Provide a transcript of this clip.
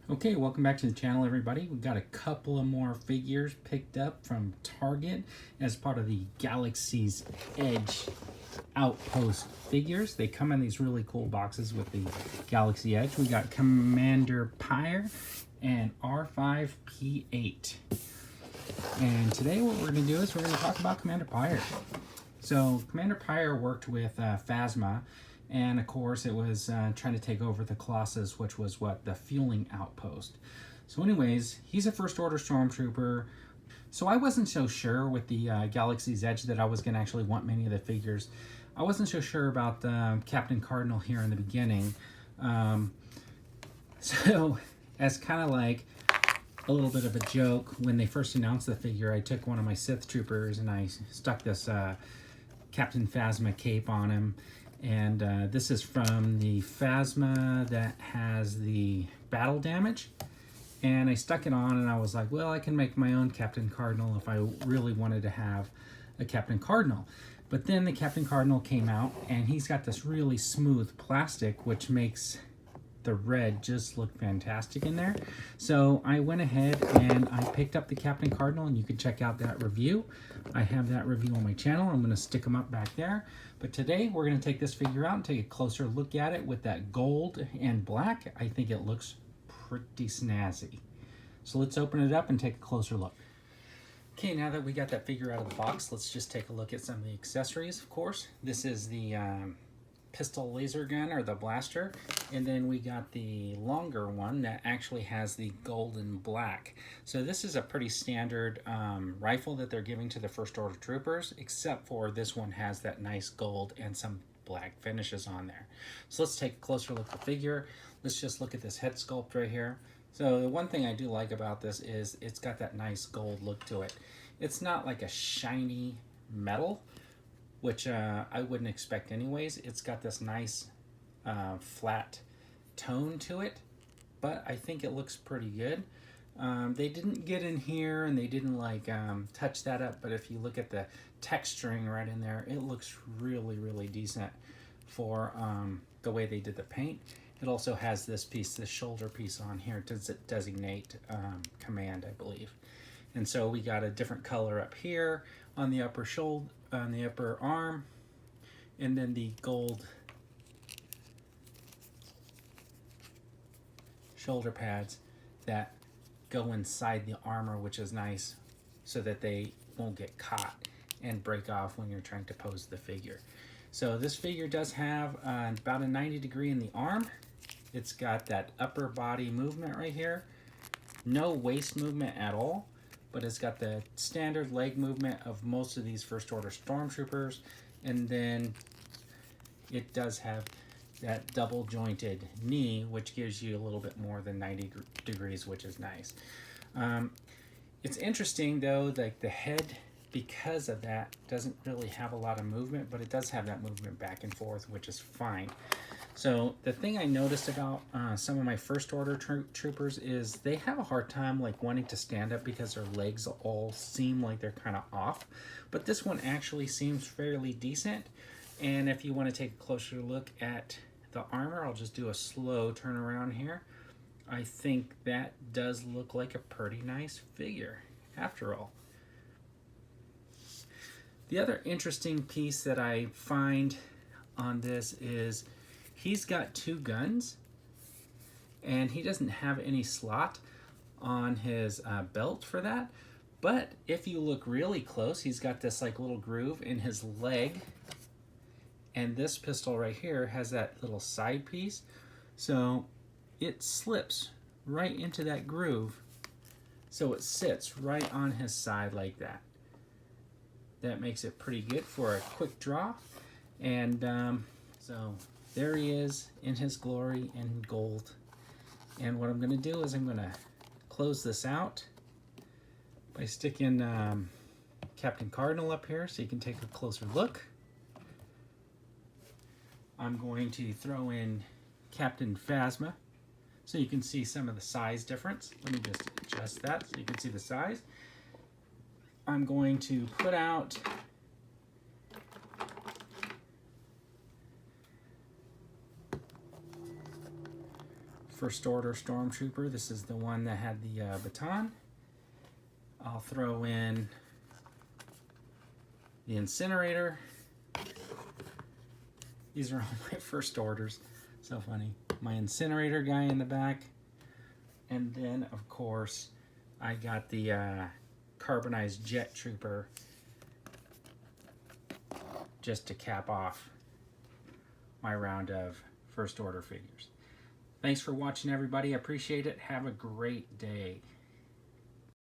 Okay, welcome back to the channel, everybody. We've got a couple of more figures picked up from Target as part of the Galaxy's Edge Outpost figures. They come in these really cool boxes with the Galaxy Edge. We got Commander Pyre and R5P8. And today what we're going to do is we're going to talk about Commander Pyre. So Commander Pyre worked with Phasma, and of course it was trying to take over the Colossus, which was the fueling outpost. So anyways, he's a first order stormtrooper. So I wasn't so sure with the Galaxy's Edge that I was going to actually want many of the figures. I wasn't so sure about Captain Cardinal here in the beginning. So as kind of like a little bit of a joke, when they first announced the figure, I took one of my Sith troopers and I stuck this Captain Phasma cape on him. And this is from the Phasma that has the battle damage. And I stuck it on and I was like, well, I can make my own Captain Cardinal if I really wanted to have a Captain Cardinal. But then the Captain Cardinal came out and he's got this really smooth plastic, which makes the red just look fantastic in there. So I went ahead and I picked up the Captain Cardinal, and you can check out that review. I have that review on my channel. I'm going to stick them up back there. But today we're going to take this figure out and take a closer look at it with that gold and black. I think it looks pretty snazzy. So let's open it up and take a closer look. Okay, now that we got that figure out of the box, let's just take a look at some of the accessories, of course. This is the pistol laser gun, or the blaster, and then we got the longer one that actually has the gold and black. So this is a pretty standard rifle that they're giving to the first order troopers, except for this one has that nice gold and some black finishes on there. So let's take a closer look at the figure. Let's just look at this head sculpt right here. So the one thing I do like about this is it's got that nice gold look to it. It's not like a shiny metal, which I wouldn't expect anyways. It's got this nice flat tone to it, but I think it looks pretty good. They didn't get in here and they didn't like touch that up, but if you look at the texturing right in there, it looks really, really decent for the way they did the paint. It also has this piece, this shoulder piece on here to designate command, I believe. And so we got a different color up here on the upper shoulder, on the upper arm, and then the gold shoulder pads that go inside the armor, which is nice so that they won't get caught and break off when you're trying to pose the figure. So this figure does have about a 90 degree in the arm. It's got that upper body movement right here, no waist movement at all, but it's got the standard leg movement of most of these first order stormtroopers, and then it does have that double jointed knee, which gives you a little bit more than 90 degrees, which is nice. It's interesting though, like the head, because of that, doesn't really have a lot of movement, but it does have that movement back and forth, which is fine. So the thing I noticed about some of my first order troopers is they have a hard time like wanting to stand up because their legs all seem like they're kind of off. But this one actually seems fairly decent. And if you want to take a closer look at the armor, I'll just do a slow turn around here. I think that does look like a pretty nice figure after all. The other interesting piece that I find on this is he's got two guns, and he doesn't have any slot on his belt for that. But if you look really close, he's got this like little groove in his leg, and this pistol right here has that little side piece, so it slips right into that groove, so it sits right on his side like that. That makes it pretty good for a quick draw. And so there he is in his glory in gold. And what I'm going to do is I'm going to close this out by sticking Captain Cardinal up here so you can take a closer look. I'm going to throw in Captain Phasma so you can see some of the size difference. Let me just adjust that so you can see the size. I'm going to put out First Order Stormtrooper. This is the one that had the baton. I'll throw in the Incinerator. These are all my First Orders. So funny. My Incinerator guy in the back. And then, of course, I got the Carbonized Jet Trooper just to cap off my round of First Order figures. Thanks for watching, everybody. I appreciate it. Have a great day.